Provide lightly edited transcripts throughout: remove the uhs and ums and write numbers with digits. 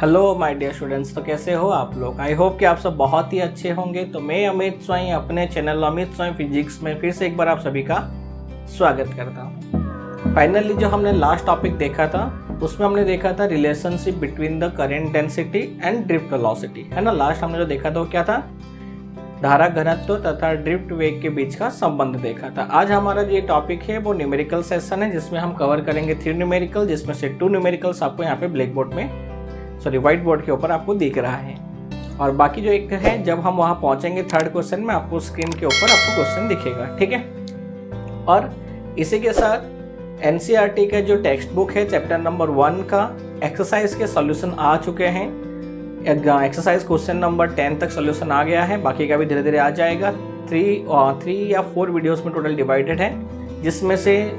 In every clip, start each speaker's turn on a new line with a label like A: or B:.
A: Hello my dear students, तो कैसे हो आप लोग। आई होप कि आप सब बहुत ही अच्छे होंगे। तो मैं अमित स्वाई अपने चैनल अमित स्वाई फिजिक्स में फिर से एक बार आप सभी का स्वागत करता हूँ। फाइनली जो हमने लास्ट टॉपिक देखा था उसमें हमने देखा था relationship between the current density and drift velocity, है ना। लास्ट हमने जो देखा था वो क्या था, धारा घनत्व तथा ड्रिफ्ट वेग के बीच का संबंध देखा था। आज हमारा जो टॉपिक है वो न्यूमेरिकल सेशन है, जिसमें हम कवर करेंगे 3 न्यूमेरिकल, जिसमें से 2 न्यूमेरिकल्स आपको यहाँ पे ब्लैक बोर्ड में व्हाइट बोर्ड के ऊपर आपको दिख रहा है, और बाकी जो एक है जब हम वहां पहुंचेंगे थर्ड क्वेश्चन में आपको स्क्रीन के ऊपर आपको क्वेश्चन दिखेगा, ठीक है। और इसी के साथ एनसीईआरटी का जो टेक्स्ट बुक है चैप्टर नंबर 1 का एक्सरसाइज के सॉल्यूशन आ चुके हैं। एक्सरसाइज क्वेश्चन नंबर 10 तक सॉल्यूशन आ गया है, बाकी का भी धीरे धीरे आ जाएगा। 3 या 4 वीडियोस में टोटल डिवाइडेड है, जिसमें से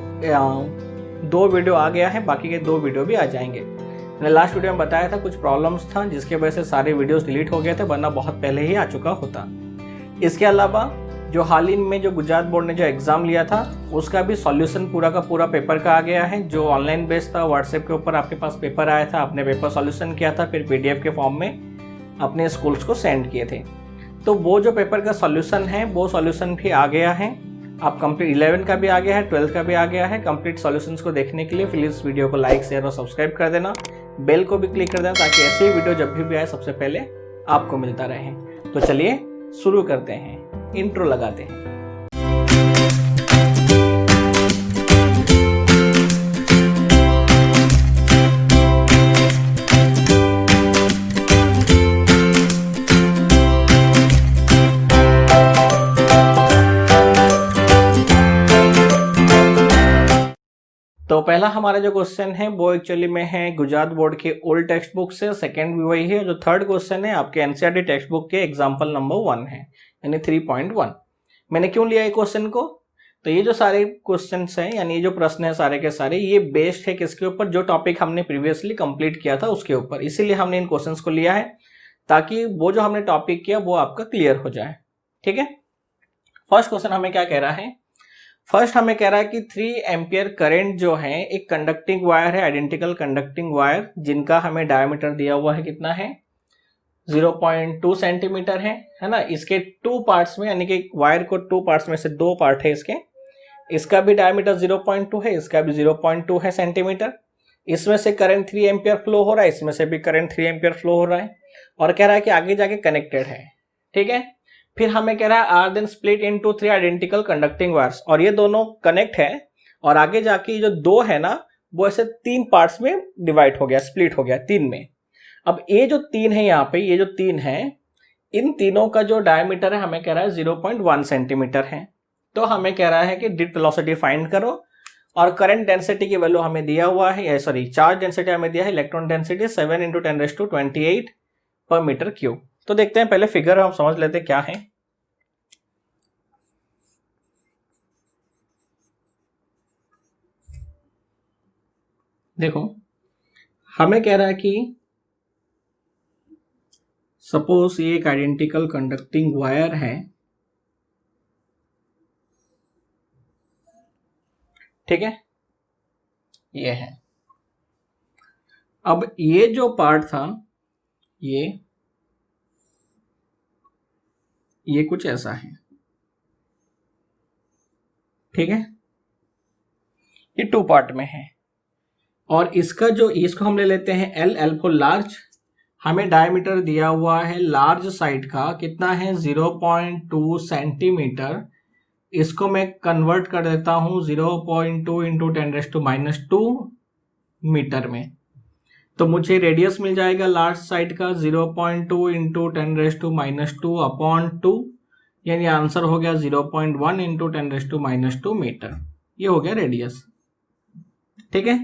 A: 2 वीडियो आ गया है, बाकी के 2 वीडियो भी आ जाएंगे। मैंने लास्ट वीडियो में बताया था कुछ प्रॉब्लम्स था जिसके वजह से सारे वीडियोस डिलीट हो गए थे, वरना बहुत पहले ही आ चुका होता। इसके अलावा जो हाल ही में जो गुजरात बोर्ड ने जो एग्जाम लिया था उसका भी सॉल्यूशन पूरा का पूरा पेपर का आ गया है, जो ऑनलाइन बेस्ड था। व्हाट्सएप के ऊपर आपके पास पेपर आया था, आपने पेपर सॉल्यूशन किया था, फिर पीडीएफ के फॉर्म में अपने स्कूल्स को सेंड किए थे। तो वो जो पेपर का सॉल्यूशन है वो सॉल्यूशन भी आ गया है। आप कंप्लीट 11 का भी आ गया है, 12 का भी आ गया है। कंप्लीट सॉल्यूशंस को देखने के लिए प्लीज वीडियो को लाइक शेयर और सब्सक्राइब कर देना, बेल को भी क्लिक कर देना, ताकि ऐसे ही वीडियो जब भी आए सबसे पहले आपको मिलता रहे। तो चलिए शुरू करते हैं, इंट्रो लगाते हैं। तो पहला हमारा जो क्वेश्चन है वो एक्चुअली में है गुजरात बोर्ड के ओल्ड टेक्स्ट बुक से, सेकंड भी वही है। जो थर्ड क्वेश्चन है आपके एनसीईआरटी टेक्स्ट बुक के एग्जांपल नंबर 1 है, यानी 3.1। मैंने क्यों लिया ये क्वेश्चन को, तो ये जो सारे क्वेश्चंस हैं यानी ये जो प्रश्न है सारे के सारे ये बेस्ड है किसके ऊपर, जो टॉपिक हमने प्रीवियसली कंप्लीट किया था उसके ऊपर। इसीलिए हमने इन क्वेश्चन को लिया है ताकि वो जो हमने टॉपिक किया वो आपका क्लियर हो जाए, ठीक है। फर्स्ट क्वेश्चन हमें क्या कह रहा है, फर्स्ट हमें कह रहा है कि 3 एम्पियर करंट जो है एक कंडक्टिंग वायर है, आइडेंटिकल कंडक्टिंग वायर, जिनका हमें डायमीटर दिया हुआ है, कितना है 0.2 सेंटीमीटर है ना। इसके 2 पार्ट्स में, यानी कि वायर को 2 पार्ट्स में से 2 पार्ट है इसके, इसका भी डायमीटर 0.2 है, इसका भी 0.2 है सेंटीमीटर। इसमें से करंट 3 एम्पियर फ्लो हो रहा है, इसमें से भी करंट 3 एम्पियर फ्लो हो रहा है, और कह रहा है कि आगे जाके कनेक्टेड है, ठीक है। फिर हमें कह रहा है are then split into 3 identical conducting wires, और ये दोनों कनेक्ट है, और आगे जाके जो 2 है ना वो ऐसे 3 पार्ट्स में डिवाइड हो गया, स्प्लिट हो गया 3 में। अब ये जो 3 है यहाँ पे, ये जो 3 है, इन तीनों का जो डायमीटर है हमें कह रहा है 0.1 सेंटीमीटर है। तो हमें कह रहा है कि ड्रिफ्ट वेलोसिटी फाइंड करो, और करंट डेंसिटी की वैल्यू हमें दिया हुआ है, सॉरी चार्ज डेंसिटी हमें दिया है, इलेक्ट्रॉन डेंसिटी 7 × 10⁻28 पर मीटर क्यूब। तो देखते हैं पहले फिगर हम समझ लेते हैं क्या है। देखो हमें कह रहा है कि सपोज ये एक आइडेंटिकल कंडक्टिंग वायर है, ठीक है, ये है। अब ये जो पार्ट था ये कुछ ऐसा है, ठीक है, ये 2 पार्ट में है, और इसका जो इसको हम ले लेते हैं एल को लार्ज। हमें डायमीटर दिया हुआ है लार्ज साइड का, कितना है 0.2 सेंटीमीटर। इसको मैं कन्वर्ट कर देता हूं 0.2 × 10⁻² मीटर में, तो मुझे रेडियस मिल जाएगा लार्ज साइड का 0.2 × 10⁻²/2, यानी आंसर हो गया 0.1 × 10⁻² मीटर। ये हो गया रेडियस, ठीक है।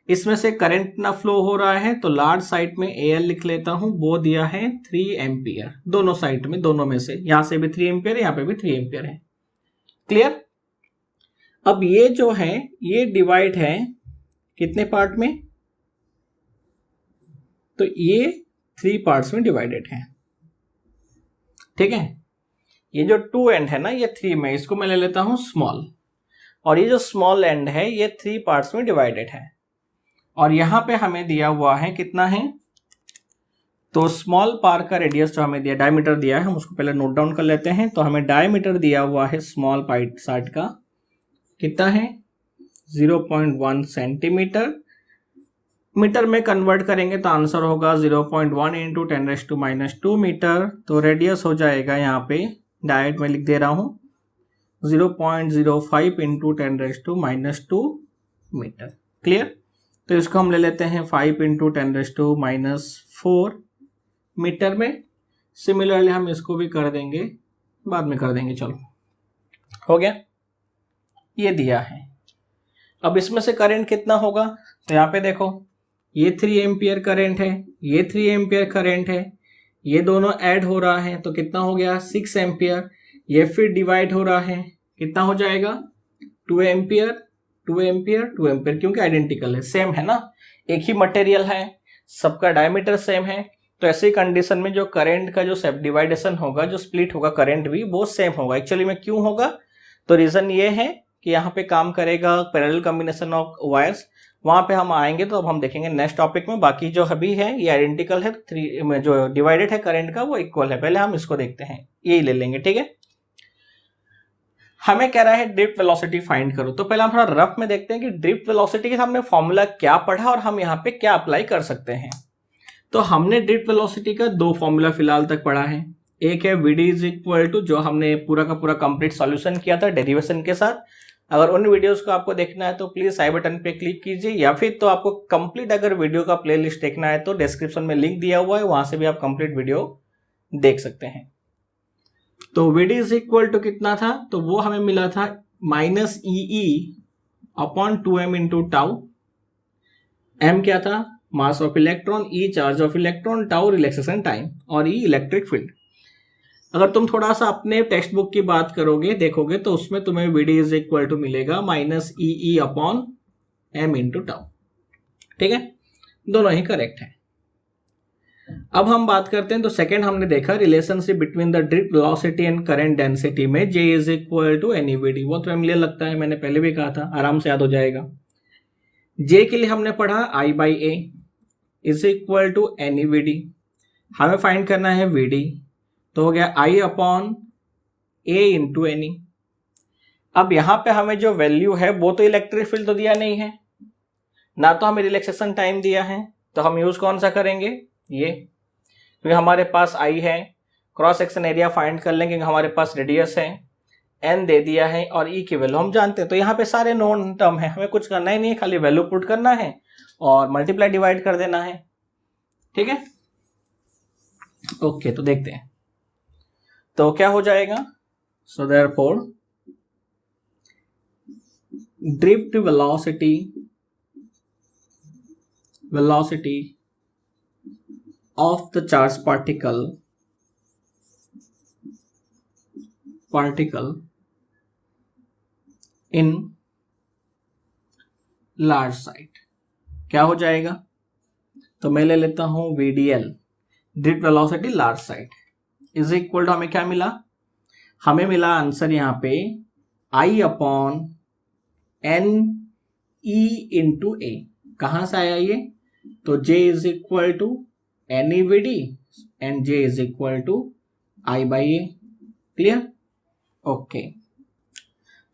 A: इसमें से करंट ना फ्लो हो रहा है, तो लार्ज साइड में एल लिख लेता हूं, वो दिया है 3 एम्पियर, दोनों साइड में, दोनों में से, यहां से भी 3 एम्पियर है, यहां पे भी 3 एम्पियर है, क्लियर। अब ये जो है ये डिवाइड है कितने पार्ट में, तो ये 3 पार्ट्स में डिवाइडेड है, ठीक है। ये जो 2 एंड है ना ये 3 में, इसको मैं ले लेता हूं स्मॉल, और ये जो स्मॉल एंड है ये 3 पार्ट्स में डिवाइडेड है, और यहां पे हमें दिया हुआ है कितना है तो स्मॉल पार्ट का रेडियस जो हमें दिया, डायमीटर दिया है, हम उसको पहले नोट डाउन कर लेते हैं। तो हमें डायमीटर दिया हुआ है स्मॉल पार्ट का, कितना है 0.1 सेंटीमीटर। मीटर में कन्वर्ट करेंगे तो आंसर होगा 0.1 इंटू 10⁻² मीटर। तो रेडियस हो जाएगा यहाँ पे, डायरेक्ट में लिख दे रहा हूँ 0.05 इंटू 10⁻² मीटर। क्लियर। तो इसको हम ले लेते हैं 5 इंटू 10⁻⁴ मीटर में। सिमिलरली हम इसको भी कर देंगे, बाद में कर देंगे। चलो हो गया, ये दिया है। अब इसमें से करंट कितना होगा, तो यहाँ पे देखो ये 3 एम्पियर करंट है, ये 3 एम्पियर करंट है, ये दोनों ऐड हो रहा है तो कितना हो गया 6 एम्पियर। ये फिर डिवाइड हो रहा है, कितना हो जाएगा 2 एम्पियर 2 एम्पियर 2 एम्पियर, क्योंकि आइडेंटिकल है, सेम है ना, एक ही मटेरियल है, सबका डायमीटर सेम है। तो ऐसी कंडीशन में जो करंट का जो सब डिवाइडेशन होगा, जो स्प्लिट होगा करंट भी, वो सेम होगा। एक्चुअली में क्यों होगा, तो रीजन ये है कि यहाँ पे काम करेगा पैरेलल कॉम्बिनेशन ऑफ वायर्स, वहां पे हम आएंगे तो अब हम देखेंगे नेक्स्ट टॉपिक में। बाकी जो अभी है ये आइडेंटिकल है, 3 में जो डिवाइडेड है करंट का वो इक्वल है। पहले हम इसको देखते हैं, यही ले लेंगे, ठीक है। हमें कह रहा है ड्रिफ्ट वेलोसिटी फाइंड करो। तो पहले हम थोड़ा रफ में देखते हैं कि ड्रिफ्ट वेलोसिटी का हमने फॉर्मूला क्या पढ़ा और हम यहाँ पे क्या अप्लाई कर सकते हैं। तो हमने ड्रिफ्ट वेलोसिटी का 2 फॉर्मूला फिलहाल तक पढ़ा है। एक है वीडी इज इक्वल टू, जो हमने पूरा का पूरा कंप्लीट सॉल्यूशन किया था डेरिवेशन के साथ। अगर उन वीडियोस को आपको देखना है तो प्लीज आई बटन पे क्लिक कीजिए, या फिर तो आपको कंप्लीट अगर वीडियो का प्लेलिस्ट देखना है तो डिस्क्रिप्शन में लिंक दिया हुआ है, वहां से भी आप कंप्लीट वीडियो देख सकते हैं। तो वीडी इज इक्वल टू कितना था, तो वो हमें मिला था -EE/2m इंटू टाउ। m क्या था, mass of electron, E charge of electron, tau relaxation time, और E इलेक्ट्रिक फील्ड। अगर तुम थोड़ा सा अपने टेक्स्ट बुक की बात करोगे, देखोगे तो उसमें तुम्हें वीडी इज इक्वल टू मिलेगा -EE/m इंटू टाउ। ठीक है, दोनों ही करेक्ट है। अब हम बात करते हैं, तो सेकंड हमने देखा relationship between the drift velocity and current density में J is equal to NEVD। बहुत फैमिलियर लगता है, मैंने पहले भी कहा था, आराम से याद हो जाएगा। J के लिए हमने पढ़ा I/A is equal to NEVD। हमें फाइंड करना है VD, तो हो गया I/A इंटू NE। अब यहां पे हमें जो वैल्यू है वो तो इलेक्ट्रिक फील्ड तो दिया नहीं है, ना तो हमें रिलैक्सेशन टाइम दिया है, तो हम यूज कौन सा करेंगे, ये, क्योंकि हमारे पास I है। क्रॉस सेक्शन एरिया फाइंड कर लेंगे, हमारे पास रेडियस है, N दे दिया है, और E की वैल्यू हम जानते हैं। तो यहाँ पे सारे नोन टर्म है, हमें कुछ करना ही नहीं है, खाली वैल्यू पुट करना है और मल्टीप्लाई डिवाइड कर देना है। ठीक है, ओके, तो देखते हैं तो क्या हो जाएगा। So therefore drift velocity of the charged particle in large site क्या हो जाएगा, तो मैं ले लेता हूं VDL, drift velocity large site, is equal to, हमें क्या मिला, हमें मिला आंसर यहाँ पे I/NE इंटू A। कहां से आया ये, तो J is equal to NEVD and J is equal to I/A. Clear? Okay.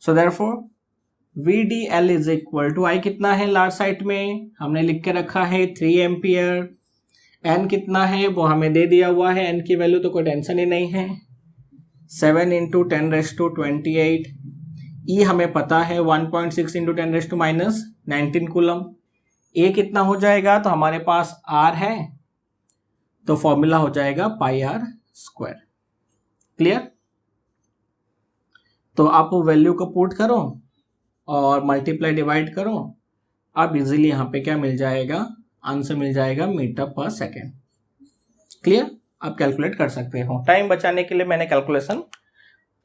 A: So therefore VDL is equal to I कितना है लार्ज साइट में, हमने लिख के रखा है 3 एम्पियर। N कितना है वो हमें दे दिया हुआ है, N की वैल्यू तो कोई टेंशन ही नहीं है, 7 इंटू 10⁻28। E हमें पता है 1.6 इंटू 10⁻⁻19 कूलम। A कितना हो जाएगा, तो हमारे पास R है, तो फॉर्मूला हो जाएगा πr²। क्लियर, तो आप वैल्यू को पुट करो और मल्टीप्लाई डिवाइड करो, अब इजीली यहां पे क्या मिल जाएगा, आंसर मिल जाएगा मीटर पर सेकेंड। क्लियर, आप कैलकुलेट कर सकते हो। टाइम बचाने के लिए मैंने कैलकुलेशन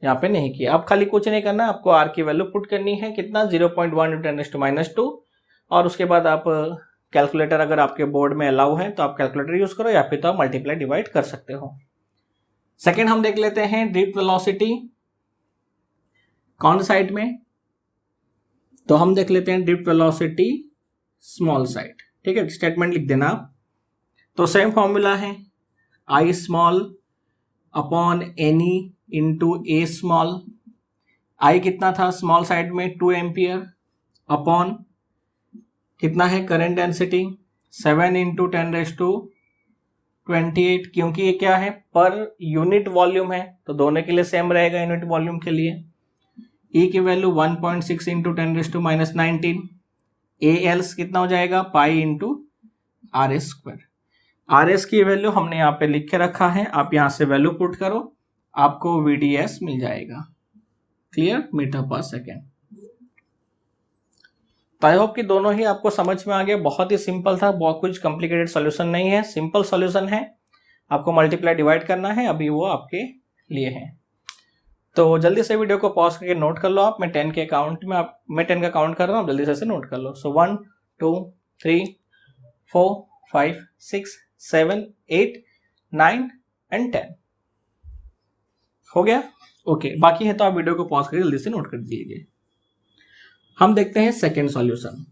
A: यहाँ पे नहीं किया। अब खाली कुछ नहीं करना, आपको आर की वैल्यू पुट करनी है, कितना 0.1 × 10⁻², और उसके बाद आप कैलकुलेटर अगर आपके बोर्ड में अलाउ है तो आप कैलकुलेटर यूज करो, या फिर तो आप मल्टीप्लाई डिवाइड कर सकते हो। सेकेंड हम देख लेते हैं ड्रिफ्ट वेलोसिटी कौन साइड में, तो हम देख लेते हैं ड्रिफ्ट वेलोसिटी स्मॉल साइड। ठीक है, स्टेटमेंट लिख देना आप। तो सेम फॉर्मूला है i small upon any into a small. I कितना था स्मॉल साइड में 2 एम्पियर अपॉन कितना है करंट डेंसिटी 7 इंटू 10⁻28, क्योंकि ये क्या है पर यूनिट वॉल्यूम है तो दोनों के लिए सेम रहेगा यूनिट वॉल्यूम के लिए। E की वैल्यू 1.6 इंटू 10⁻19। ए एल्स कितना हो जाएगा pi into R S square. R S की वैल्यू हमने यहाँ पे लिख के रखा है, आप यहाँ से वैल्यू पुट करो आपको VDS मिल जाएगा, क्लियर, मीटर पर सेकेंड। तो आई होप कि दोनों ही आपको समझ में आ गया। बहुत ही सिंपल था, बहुत कुछ कॉम्प्लिकेटेड सॉल्यूशन नहीं है, सिंपल सॉल्यूशन है। आपको मल्टीप्लाई डिवाइड करना है, अभी वो आपके लिए है। तो जल्दी से वीडियो को पॉज करके नोट कर लो आप। मैं 10 का काउंट कर रहा हूँ, जल्दी से नोट कर लो। सो 1 2 3 4 5 6 7 8 9 एंड 10 हो गया। ओके, बाकी है तो आप वीडियो को पॉज करके जल्दी से नोट कर दीजिए। हम देखते हैं second solution.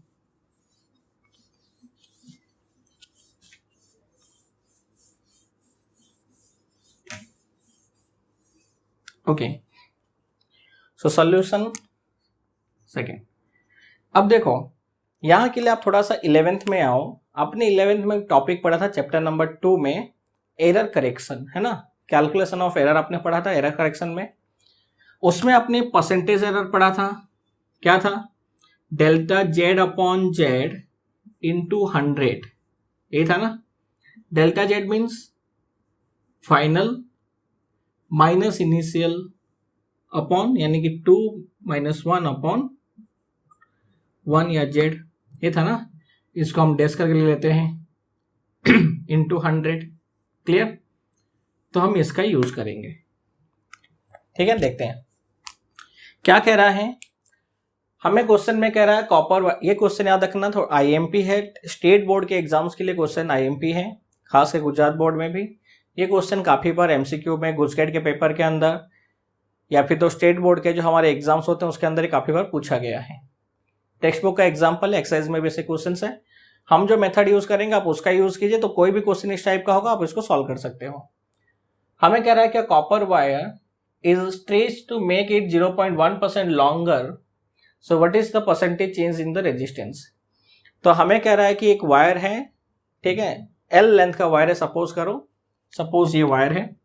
A: Okay, so solution second. अब देखो यहां के लिए आप थोड़ा सा 11th में आओ। आपने 11th में टॉपिक पढ़ा था चैप्टर नंबर 2 में एरर करेक्शन, है ना, कैलकुलेशन ऑफ एरर आपने पढ़ा था एरर करेक्शन में। उसमें आपने परसेंटेज एरर पढ़ा था, क्या था, delta Z upon Z into 100, ये था ना। Delta Z means final minus initial upon यानी कि 2 - 1 अपॉन 1 या जेड, ये था ना। इसको हम डैश करके ले लेते हैं इंटू 100, क्लियर। तो हम इसका यूज करेंगे, ठीक है। देखते हैं क्या कह रहा है हमें। क्वेश्चन में कह रहा है कॉपर, ये क्वेश्चन याद रखना तो IMP है, स्टेट बोर्ड के एग्जाम्स के लिए क्वेश्चन IMP है, खास कर गुजरात बोर्ड में भी ये क्वेश्चन काफी बार MCQ में गुजकेट के पेपर के अंदर या फिर तो स्टेट बोर्ड के जो हमारे एग्जाम्स होते हैं उसके अंदर काफी बार पूछा गया है। टेक्स्ट बुक का एग्जाम्पल है, एक्सरसाइज में भी ऐसे क्वेश्चन है। हम जो मेथड यूज करेंगे आप उसका यूज कीजिए, तो कोई भी क्वेश्चन इस टाइप का होगा आप इसको सॉल्व कर सकते हो। हमें कह रहा है कि copper wire is stretched to make it 0.1% longer, so what is the percentage change in the resistance. तो हमें कह रहा है कि एक वायर है, ठीक है, L लेंथ का वायर है, सपोज करो, सपोज ये वायर है,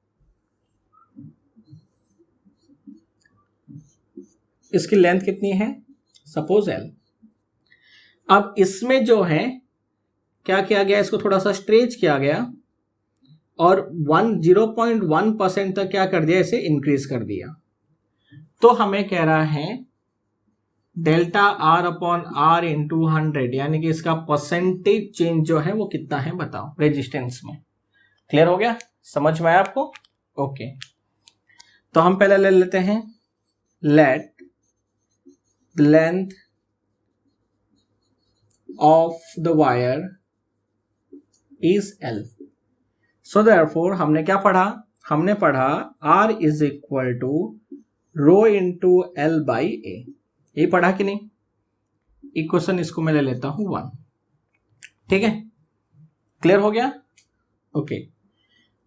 A: इसकी लेंथ कितनी है, सपोज L। अब इसमें जो है क्या किया गया, इसको थोड़ा सा स्ट्रेच किया गया और 0.1% तक क्या कर दिया, इसे इंक्रीज कर दिया। तो हमें कह रहा है delta R upon R into 100, यानी कि इसका परसेंटेज चेंज जो है वो कितना है बताओ रेजिस्टेंस में। क्लियर हो गया, समझ में आया आपको। ओके, तो हम पहले ले लेते हैं let length of the wire is L। So therefore हमने क्या पढ़ा, हमने पढ़ा R is equal to rho into L by A, ये पढ़ा कि नहीं। इक्वेशन इसको मैं ले लेता हूं 1, ठीक है, क्लियर हो गया। ओके,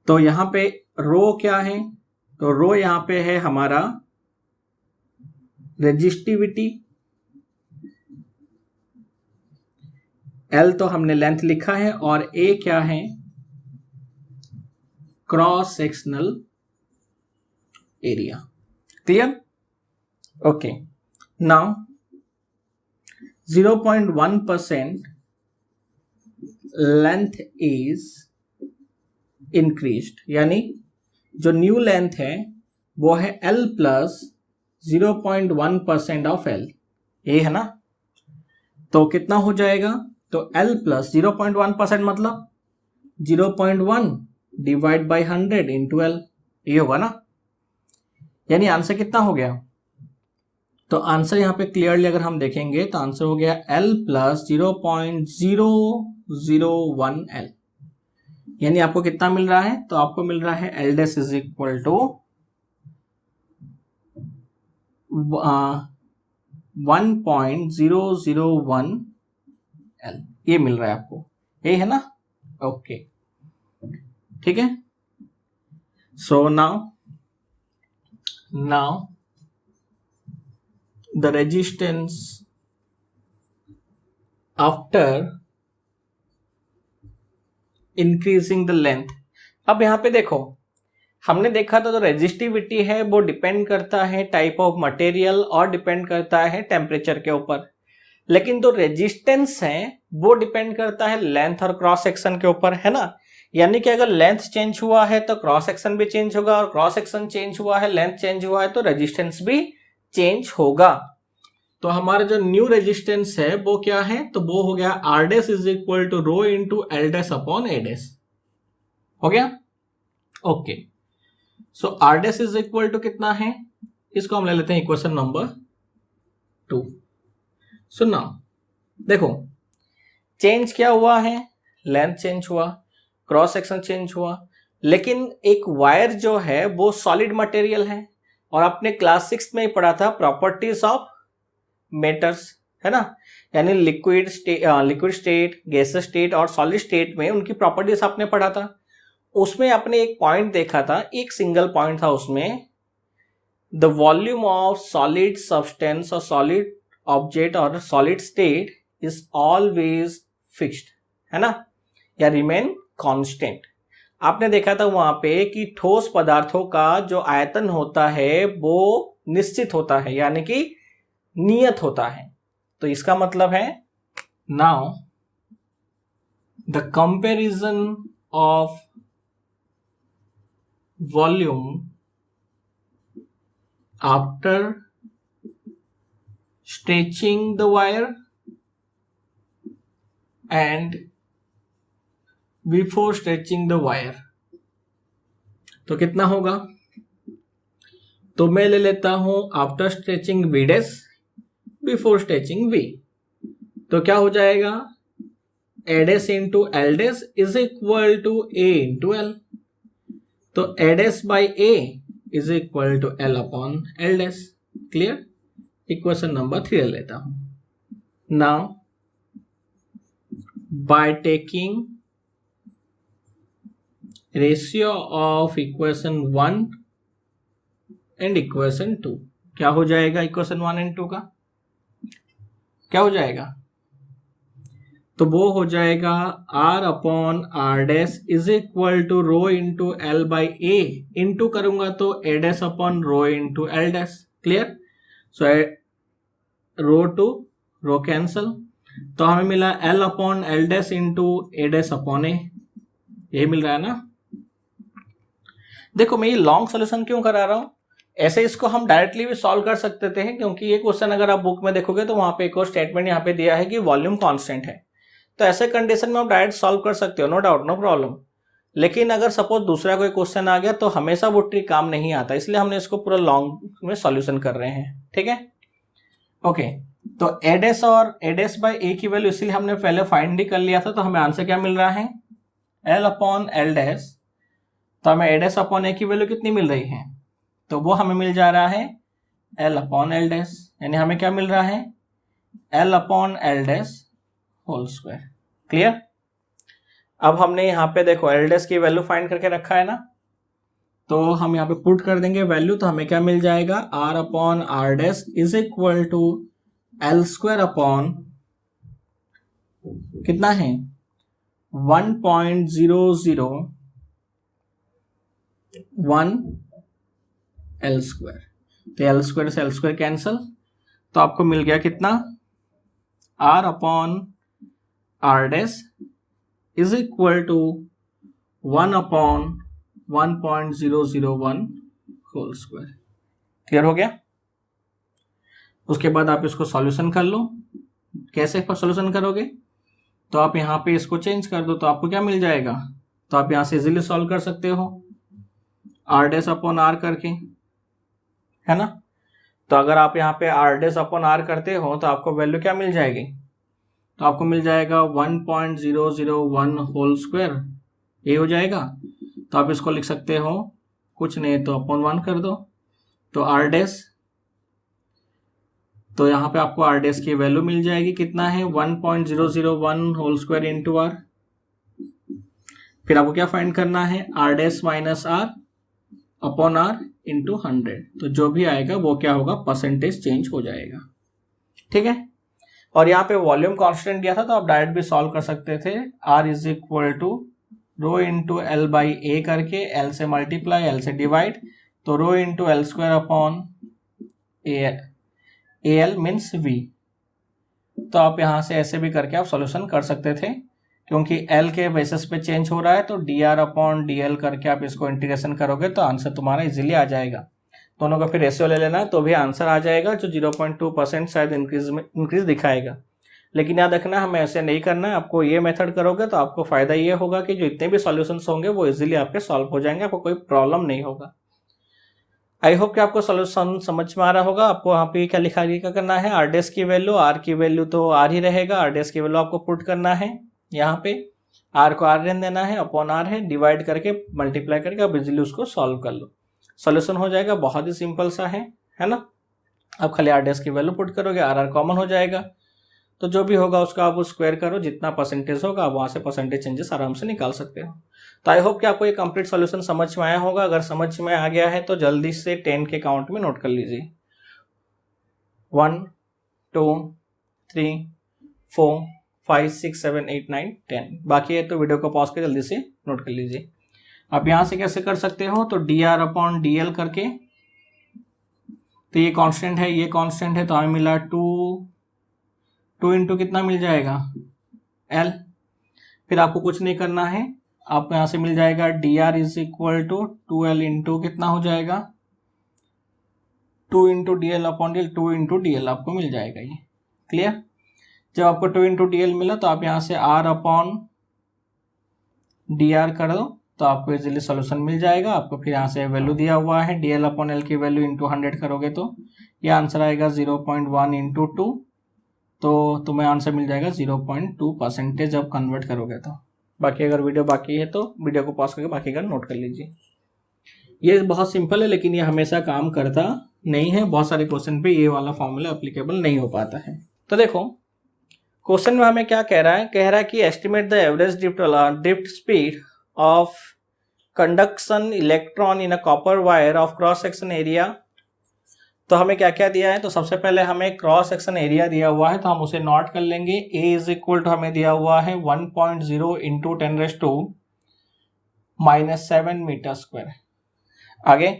A: तो यहां पे रो क्या है, तो रो यहां पे है हमारा रेजिस्टिविटी, L तो हमने लेंथ लिखा है और A क्या है, cross sectional area, clear. Okay, now 0.1% length is increased, यानी जो न्यू लेंथ है वो है L प्लस 0.1% ऑफ L, ये है ना। तो कितना हो जाएगा, तो L प्लस 0.1% मतलब 0.1 डिवाइड बाई 100 इंटू L, ये होगा ना। यानी आंसर कितना हो गया, तो आंसर यहां पे क्लियरली अगर हम देखेंगे तो आंसर हो गया L प्लस 0.001 L। यानी आपको कितना मिल रहा है, तो आपको मिल रहा है L dash is equal to 1.001 L, ये मिल रहा है आपको, ये है ना। ओके, ठीक है, So now the resistance after increasing the length. अब यहां पे देखो, हमने देखा था तो रेजिस्टिविटी है वो डिपेंड करता है टाइप ऑफ मटेरियल और डिपेंड करता है टेम्परेचर के ऊपर, लेकिन जो रेजिस्टेंस है वो डिपेंड करता है लेंथ और क्रॉस सेक्शन के ऊपर, है ना। यानी कि अगर लेंथ चेंज हुआ है तो क्रॉस सेक्शन भी चेंज होगा, और क्रॉस सेक्शन चेंज हुआ है, लेंथ चेंज हुआ है तो रेजिस्टेंस भी चेंज होगा। तो हमारा जो न्यू रेजिस्टेंस है वो क्या है, तो वो हो गया R dash is equal to rho into L dash upon A dash. हो गया, okay. So R dash is equal to कितना है, इसको हम ले लेते हैं इक्वेशन नंबर 2। सो नाउ देखो, चेंज क्या हुआ है, लेंथ चेंज हुआ, क्रॉस सेक्शन चेंज हुआ, लेकिन एक वायर जो है वो सॉलिड मटेरियल है, और आपने क्लास 6 में ही पढ़ा था प्रॉपर्टीज ऑफ मेटर्स, है ना। यानी लिक्विड स्टेट, गैसेस स्टेट और सॉलिड स्टेट में उनकी प्रॉपर्टीज आपने पढ़ा था। उसमें आपने एक पॉइंट देखा था, एक सिंगल पॉइंट था उसमें, the volume of solid substance और सॉलिड ऑब्जेक्ट और solid state is always fixed, है ना, या रिमेन कांस्टेंट। आपने देखा था वहां पे कि ठोस पदार्थों का जो आयतन होता है वो निश्चित होता है, यानी कि नियत होता है। तो इसका मतलब है now the comparison of volume after stretching the wire and before stretching the wire, तो कितना होगा, तो मैं ले लेता हूं after stretching V dash before stretching V. तो क्या हो जाएगा, A dash into L dash is equal to A into L. तो A dash by A is equal to L upon L dash. Clear, equation number 3 ले लेता हूं। Now by taking ratio of equation 1 and equation 2, क्या हो जाएगा, equation 1 and 2 का क्या हो जाएगा, तो वो हो जाएगा R upon R dash is equal to rho into L by A, into करूंगा तो A dash upon rho into L dash. Clear, so rho to rho cancel, तो हमें मिला L upon L dash into A dash upon A, यही मिल रहा है ना। देखो मैं ये लॉन्ग सोल्यूशन क्यों करा रहा हूं, ऐसे इसको हम डायरेक्टली भी सॉल्व कर सकते थे, क्योंकि ये क्वेश्चन अगर आप बुक में देखोगे तो वहां पे एक और स्टेटमेंट यहाँ पे दिया है कि वॉल्यूम कांस्टेंट है, तो ऐसे कंडीशन में आप डायरेक्ट सॉल्व कर सकते हो, नो डाउट, नो प्रॉब्लम। लेकिन अगर सपोज दूसरा कोई क्वेश्चन आ गया तो हमेशा वो ट्रिक काम नहीं आता, इसलिए हमने इसको पूरा लॉन्ग में सॉल्यूशन कर रहे हैं, ठीक है। ओके, तो ए डैश और ए डैश बाई ए की वैल्यू इसलिए हमने पहले फाइंड ही कर लिया था, तो हमें आंसर क्या मिल रहा है, एल अपॉन एल डैश। तो हमें ए डैश अपॉन ए की वैल्यू कितनी मिल रही है, तो वो हमें मिल जा रहा है एल अपॉन एल डैश, यानी हमें क्या मिल रहा है, L upon L dash whole square. Clear, अब हमने यहाँ पे देखो एल डैश की वैल्यू फाइंड करके रखा है ना, तो हम यहाँ पे पुट कर देंगे वैल्यू, तो हमें क्या मिल जाएगा, R upon R dash is equal to L square upon कितना है 1.001 एल स्क्वायर। तो एल स्क्वायर से एल स्क्वायर कैंसल, तो आपको मिल गया कितना, R upon R dash is equal to 1 upon 1.001 whole square. Clear हो गया। उसके बाद आप इसको सॉल्यूशन कर लो। कैसे सॉल्यूशन करोगे, तो आप यहाँ पे इसको चेंज कर दो, तो आपको क्या मिल जाएगा, तो आप यहाँ से इजीली सॉल्व कर सकते हो, आर डैश अपॉन आर करके, है ना। तो अगर आप यहाँ पे आर डैश अपॉन आर करते हो तो आपको वैल्यू क्या मिल जाएगी, तो आपको मिल जाएगा 1.001 होल स्क्वायर, ये हो जाएगा। तो आप इसको लिख सकते हो, कुछ नहीं तो अपॉन 1 कर दो, तो आर डैश, तो यहाँ पे आपको आर डैश की वैल्यू मिल जाएगी, कितना है 1.001 होल स्क्वायर इंटू आर। फिर आपको क्या फाइंड करना है, R dash minus R, upon R into 100, तो जो भी आएगा वो क्या होगा, परसेंटेज चेंज हो जाएगा। ठीक है, और यहाँ पे वॉल्यूम कांस्टेंट दिया था तो आप डायरेक्ट भी सॉल्व कर सकते थे। R is equal to rho into L by A करके, एल से मल्टीप्लाई, एल से डिवाइड, तो rho into L square upon A L means V. तो आप यहाँ से ऐसे भी करके आप सॉल्यूशन कर सकते थे, क्योंकि एल के बेसिस पे चेंज हो रहा है, तो D R upon D L करके आप इसको इंटीग्रेशन करोगे तो आंसर तुम्हारा इजीली आ जाएगा। दोनों का फिर रेशियो ले लेना है तो भी आंसर आ जाएगा, जो 0.2% शायद इंक्रीज दिखाएगा। लेकिन याद रखना हमें ऐसे नहीं करना है, आपको ये मेथड करोगे तो आपको फायदा ये होगा कि जो इतने भी सॉल्यूशंस होंगे वो इजीली आपके सॉल्व हो जाएंगे, आपको कोई प्रॉब्लम नहीं होगा। आई होप कि आपको सॉल्यूशन समझ में आ रहा होगा। आपको यहाँ पे क्या लिखा क्या करना है, आर डेस की वैल्यू, आर की वैल्यू तो आर ही रहेगा, आर डेस की वैल्यू आपको पुट करना है यहाँ पे, आर को आर रहने देना है, अपॉन आर है, डिवाइड करके मल्टीप्लाई करके आप इजीली उसको सॉल्व कर लो, सॉल्यूशन हो जाएगा। बहुत ही सिंपल सा है ना। अब खाली आर डेस की वैल्यू पुट करोगे, आर आर कॉमन हो जाएगा, तो जो भी होगा उसका आप स्क्वायर करो, जितना परसेंटेज होगा आप वहां से परसेंटेज चेंजेस आराम से निकाल सकते हो। तो आई होप कि आपको ये कंप्लीट सॉल्यूशन समझ में आया होगा। अगर समझ में आ गया है तो जल्दी से 10 के काउंट में नोट कर लीजिए, 1 2 3 4 5 6 7 8 9 10। बाकी है तो वीडियो को पॉज कर जल्दी से नोट कर लीजिए। आप यहां से कैसे कर सकते हो, तो D R upon D L करके, तो ये कांस्टेंट है, ये कांस्टेंट है, तो हमें मिला 2 इंटू कितना मिल जाएगा, एल। फिर आपको कुछ नहीं करना है, आपको यहां से मिल जाएगा D R is equal to 2L into कितना हो जाएगा, 2 into D L upon D L, 2 into D L आपको मिल जाएगा। ये क्लियर। जब आपको 2 इंटू डी एल मिला तो आप यहां से आर अपॉन डी आर कर दो, तो आपको इजीली सॉल्यूशन मिल जाएगा। आपको फिर यहाँ से वैल्यू दिया हुआ है, डी एल अपॉन एल की वैल्यू इंटू 100 करोगे तो ये आंसर आएगा 0.1 इंटू 2, तो तुम्हें आंसर मिल जाएगा 0.2% जब कन्वर्ट करोगे तो। बाकी अगर वीडियो बाकी है तो वीडियो को पॉज करके बाकी का नोट कर लीजिए। ये बहुत सिंपल है, लेकिन ये हमेशा काम करता नहीं है, बहुत सारे क्वेश्चन पे ये वाला फॉर्मूला एप्लीकेबल नहीं हो पाता है। तो देखो क्वेश्चन में हमें क्या कह रहा है, कह रहा है कि estimate the average drift speed of conduction electron in a copper wire of cross section area. तो हमें क्या क्या दिया है, तो सबसे पहले हमें क्रॉस सेक्शन एरिया दिया हुआ है, तो हम उसे नोट कर लेंगे। ए इज इक्वल टू हमें दिया हुआ है 1.0 इंटू 10⁻⁻7 मीटर स्क्वायर। आगे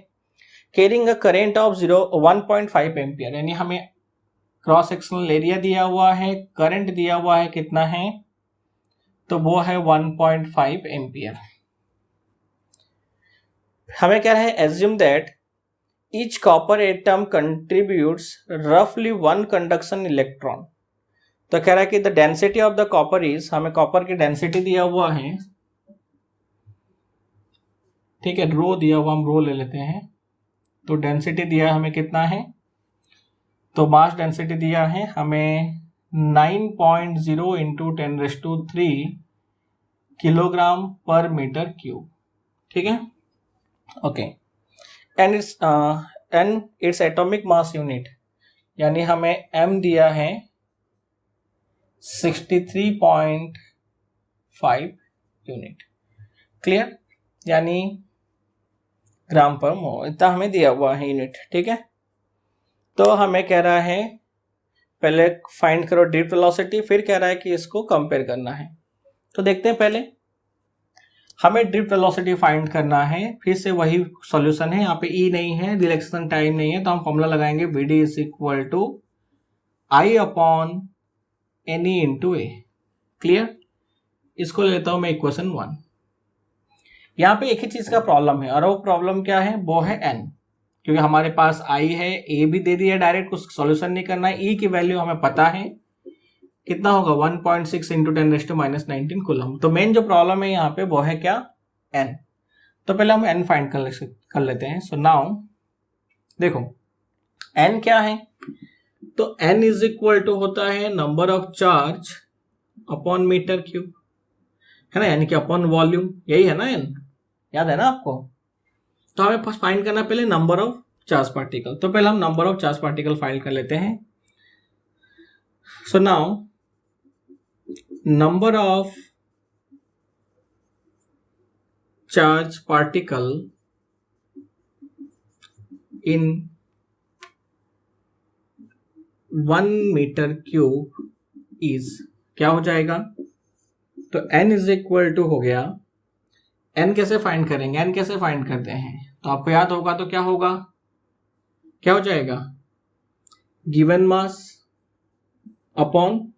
A: carrying a current of 1.5 ampere, यानी हमें क्रॉस सेक्शनल एरिया दिया हुआ है, करंट दिया हुआ है कितना है, तो वो है 1.5 एम्पियर। हमें क्या है, assume that each copper atom contributes roughly 1 conduction electron। तो कह रहा है कि the density of the copper is, हमें कॉपर की डेंसिटी दिया हुआ है, ठीक है, रो दिया हुआ, हम रो ले लेते हैं। तो डेंसिटी दिया हमें कितना है, तो मास डेंसिटी दिया है हमें 9.0 इंटू 10⁻³ किलोग्राम पर मीटर क्यूब। ठीक है, okay. And its atomic mass unit, यानी हमें m दिया है 63.5 यूनिट। क्लियर, यानी ग्राम पर मोल, इतना हमें दिया हुआ है यूनिट। ठीक है, तो हमें कह रहा है पहले फाइंड करो ड्रिफ्ट वेलोसिटी, फिर कह रहा है कि इसको कंपेयर करना है। तो देखते हैं, पहले हमें ड्रिफ्ट वेलोसिटी फाइंड करना है, फिर से वही सॉल्यूशन है, यहाँ पे ई नहीं है, रिलैक्सेशन टाइम नहीं है, तो हम फॉर्मूला लगाएंगे VD is equal to I upon NE into A. Clear, इसको लेता हूं मैं इक्वेशन 1। यहाँ पे एक ही चीज का प्रॉब्लम है, और वो प्रॉब्लम क्या है, वो है n, क्योंकि हमारे पास I है, A भी दे दिया डायरेक्ट, कुछ सॉल्यूशन नहीं करना है। E की वैल्यू हमें पता है कितना होगा, 1.6 इंटू 10⁻19 कूलम। तो मेन जो प्रॉब्लम है यहाँ पे वो है क्या, n। तो पहले हम n फाइंड कर लेते हैं। सो नाउ देखो n क्या है, तो n इज इक्वल टू होता है number of charge upon metre cube, है ना, यानी कि अपॉन वॉल्यूम, यही है ना n, याद है ना आपको। तो हमें फाइंड करना पहले नंबर ऑफ चार्ज पार्टिकल, तो पहले हम number of charge particle find कर लेते हैं। So now number of charge particle in 1 metre cube is, क्या हो जाएगा? तो n इज इक्वल टू हो गया, n कैसे फाइंड करेंगे? n कैसे फाइंड करते हैं? तो आपको याद होगा तो क्या होगा, क्या हो जाएगा? Given mass upon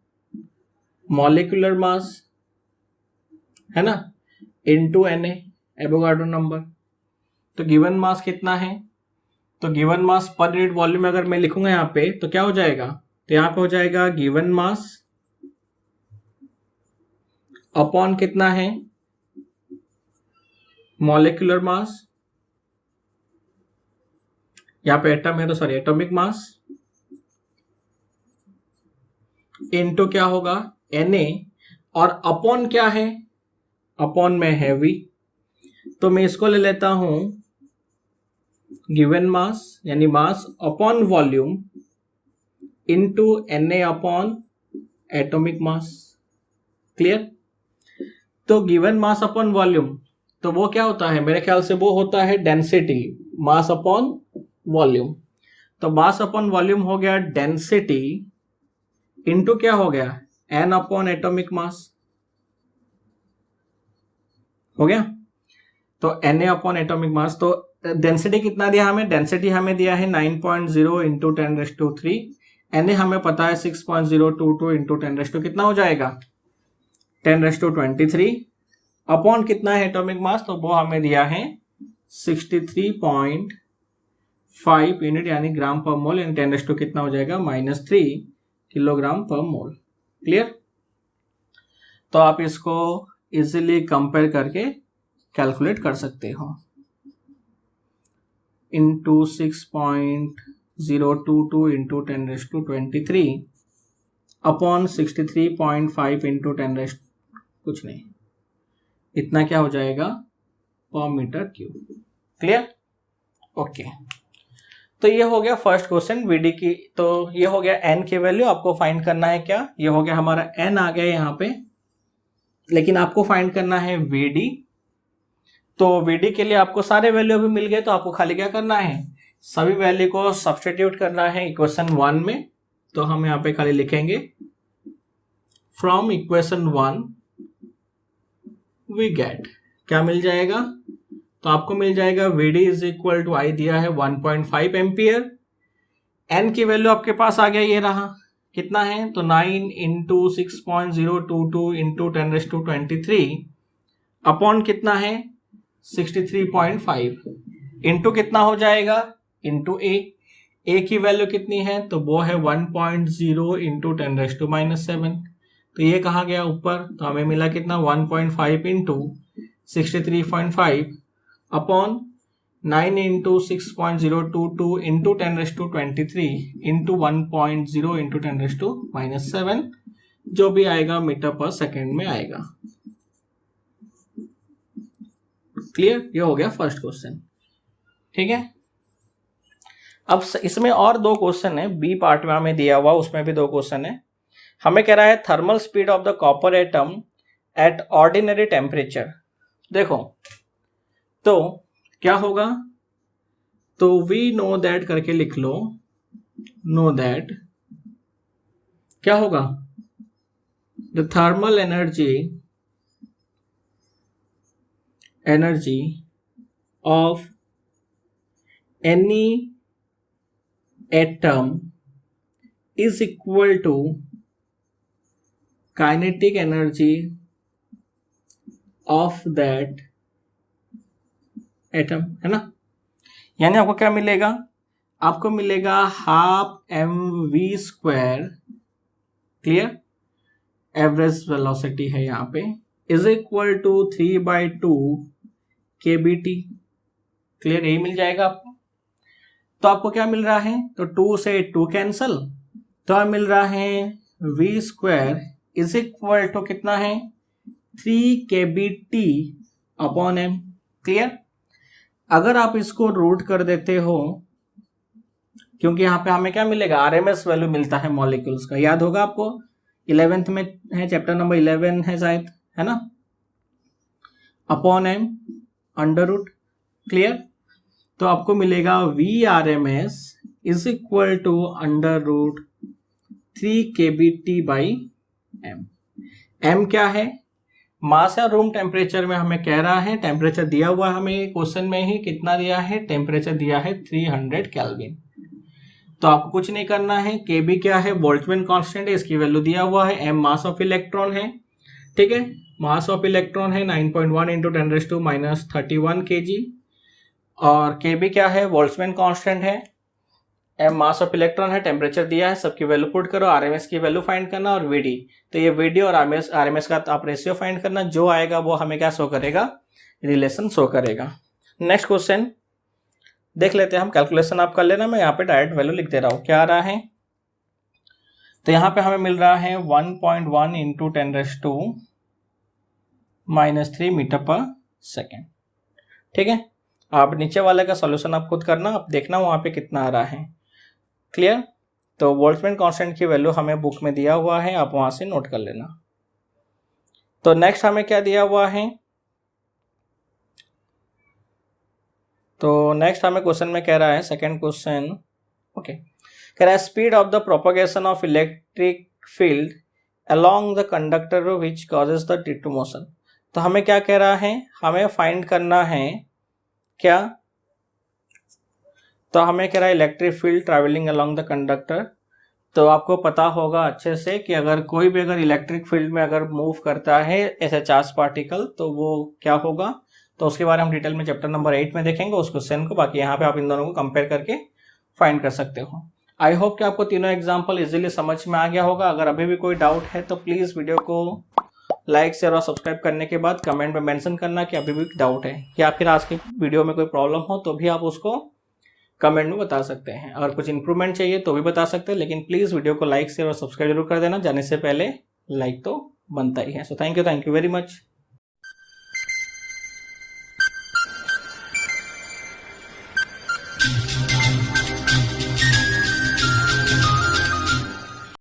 A: molecular mass, है ना, इनटू Na, एवोगाड्रो नंबर। तो गिवन मास कितना है? तो given mass per unit volume अगर मैं लिखूंगा यहाँ पे तो क्या हो जाएगा? तो यहाँ पे हो जाएगा गिवन मास अपॉन कितना है? मॉलिक्यूलर मास, यहाँ पे एटम है तो सॉरी एटॉमिक मास, इनटू क्या होगा? Na, और अपॉन क्या है? अपॉन में है V, तो मैं इसको ले लेता हूं गिवन मास यानी mass upon volume into Na upon atomic mass. Clear? तो गिवन मास अपॉन वॉल्यूम, तो वो क्या होता है? मेरे ख्याल से वो होता है डेंसिटी, मास अपॉन वॉल्यूम। तो मास अपॉन वॉल्यूम हो गया डेंसिटी इनटू क्या हो गया? n अपॉन एटॉमिक मास हो गया। तो Na अपॉन एटॉमिक मास, तो डेंसिटी कितना दिया हमें? डेंसिटी हमें दिया है 9.0 इंटू 10⁻³ Na हमें पता है 6.022 इंटू 10⁻, कितना हो जाएगा? 10⁻23 अपॉन कितना है एटॉमिक मास? तो वो हमें दिया है 63.5 यूनिट यानी ग्राम पर मोल, यानी 10⁻, कितना हो जाएगा? -3 किलोग्राम पर मोल। क्लियर? तो आप इसको इजीली कंपेयर करके कैलकुलेट कर सकते हो। इंटू 6.022 इंटू 10⁻23 अपॉन 63.5 इंटू 10⁻, कुछ नहीं, इतना क्या हो जाएगा? पर मीटर क्यूब। क्लियर? ओके, तो ये हो गया फर्स्ट क्वेश्चन Vd की। तो ये हो गया n की वैल्यू, आपको फाइंड करना है क्या? ये हो गया हमारा n आ गया यहाँ पे, लेकिन आपको फाइंड करना है Vd। तो Vd के लिए आपको सारे वैल्यू भी मिल गए, तो आपको खाली क्या करना है? सभी वैल्यू को सब्स्टिट्यूट करना है इक्वेशन 1 में। तो हम यहाँ पे खाली लिखेंगे फ्रॉम इक्वेशन 1 वी गेट, क्या मिल जाएगा? तो आपको मिल जाएगा Vd इज इक्वल टू, आई दिया है 1.5 एम्पियर, n की वैल्यू आपके पास आ गया, ये रहा, कितना है? तो 9 इंटू 6.022 इंटू 10⁻23 अपॉन कितना है? 63.5 इंटू कितना हो जाएगा? इंटू a की वैल्यू कितनी है? तो वो है 1.0 इंटू 10⁻⁻7। तो ये कहाँ गया? ऊपर। तो हमें मिला कितना? 1.5 into 63.5 upon 9 into 6.022 into 10⁻23 into 1.0 into 10⁻⁻7, जो भी आएगा मीटर पर सेकेंड में आएगा। क्लियर? ये हो गया फर्स्ट क्वेश्चन। ठीक है, अब इसमें और दो क्वेश्चन है, बी पार्ट में हमें दिया हुआ, उसमें भी दो क्वेश्चन है। हमें कह रहा है thermal speed of the copper atom at ordinary temperature. देखो तो क्या होगा? तो वी नो दैट करके लिख लो, नो दैट क्या होगा? The thermal energy of any atom is equal to kinetic energy of that atom, है ना। यानी आपको क्या मिलेगा? आपको मिलेगा ½mv², क्लियर, एवरेज वेलोसिटी है यहाँ पे, is equal to 3/2 kBt। Clear? यही मिल जाएगा आपको। तो आपको क्या मिल रहा है? तो 2 से 2 कैंसल, तो आप मिल रहा है v² इज इक्वल टू कितना है? 3 kBt अपॉन m। क्लियर? अगर आप इसको रूट कर देते हो, क्योंकि यहाँ पे हमें क्या मिलेगा? आरएमएस वैल्यू मिलता है मॉलिक्यूल्स का, याद होगा आपको, 11th में है, चैप्टर नंबर 11 है शायद, है ना, upon m under root. Clear? तो आपको मिलेगा VRMS is equal to under root 3 kBT/m। m क्या है? मास है। रूम टेम्परेचर में हमें कह रहा है, टेम्परेचर दिया हुआ है हमें क्वेश्चन में ही, कितना दिया है? टेम्परेचर दिया है 300 केल्विन। तो आपको कुछ नहीं करना है। Kb क्या है? बोल्ट्जमैन कांस्टेंट है, इसकी वैल्यू दिया हुआ है। m मास ऑफ इलेक्ट्रॉन है, ठीक है, मास ऑफ इलेक्ट्रॉन है 9.1 इंटू 10⁻³ kg। और Kb क्या है? बोल्ट्जमैन कांस्टेंट है, m मास ऑफ इलेक्ट्रॉन है, टेम्परेचर दिया है, सबकी वैल्यू पुट करो, RMS की वैल्यू फाइंड करना और Vd। तो ये Vd और RMS का आप रेशियो फाइंड करना, जो आएगा वो हमें क्या शो करेगा? रिलेशन शो करेगा। नेक्स्ट क्वेश्चन देख लेते हैं हम। कैलकुलेशन आप कर लेना, मैं यहाँ पे डायरेक्ट वैल्यू लिख दे रहा हूँ। क्या आ रहा है? तो यहाँ पे हमें मिल रहा है 1.1 इंटू 10⁻³ मीटर पर सेकेंड, ठीक है। आप नीचे वाले का सॉल्यूशन आप खुद करना, आप देखना वहाँ पे कितना आ रहा है। क्लियर? तो बोल्ट्जमैन कांस्टेंट की वैल्यू हमें बुक में दिया हुआ है, आप वहाँ से नोट कर लेना। तो नेक्स्ट हमें क्या दिया हुआ है? तो नेक्स्ट हमें क्वेश्चन में कह रहा है, सेकेंड क्वेश्चन, ओके, कह रहा है speed of the propagation of electric field along the conductor which causes the T to motion. तो हमें क्या कह रहा है? हमें फाइंड करना है क्या? तो हमें कह रहा है electric field travelling along the conductor. तो आपको पता होगा अच्छे से कि अगर कोई भी अगर इलेक्ट्रिक फील्ड में अगर मूव करता है ऐसे चार्ज पार्टिकल, तो वो क्या होगा? तो उसके बारे में हम डिटेल में चैप्टर नंबर 8 में देखेंगे उस क्वेश्चन को। बाकी यहाँ पे आप इन दोनों को कंपेयर करके फाइंड कर सकते हो। आई होप कि आपको तीनों एग्जाम्पल इजीली समझ में आ गया होगा। अगर अभी भी कोई डाउट है तो प्लीज़ वीडियो को लाइक शेयर और सब्सक्राइब करने के बाद कमेंट में मेंशन करना कि अभी भी डाउट है, या फिर आज की वीडियो में कोई प्रॉब्लम हो तो भी आप उसको कमेंट में बता सकते हैं। अगर कुछ इंप्रूवमेंट चाहिए तो भी बता सकते हैं, लेकिन प्लीज़ वीडियो को लाइक शेयर और सब्सक्राइब जरूर कर देना। जाने से पहले लाइक तो बनता ही है। So thank you very much.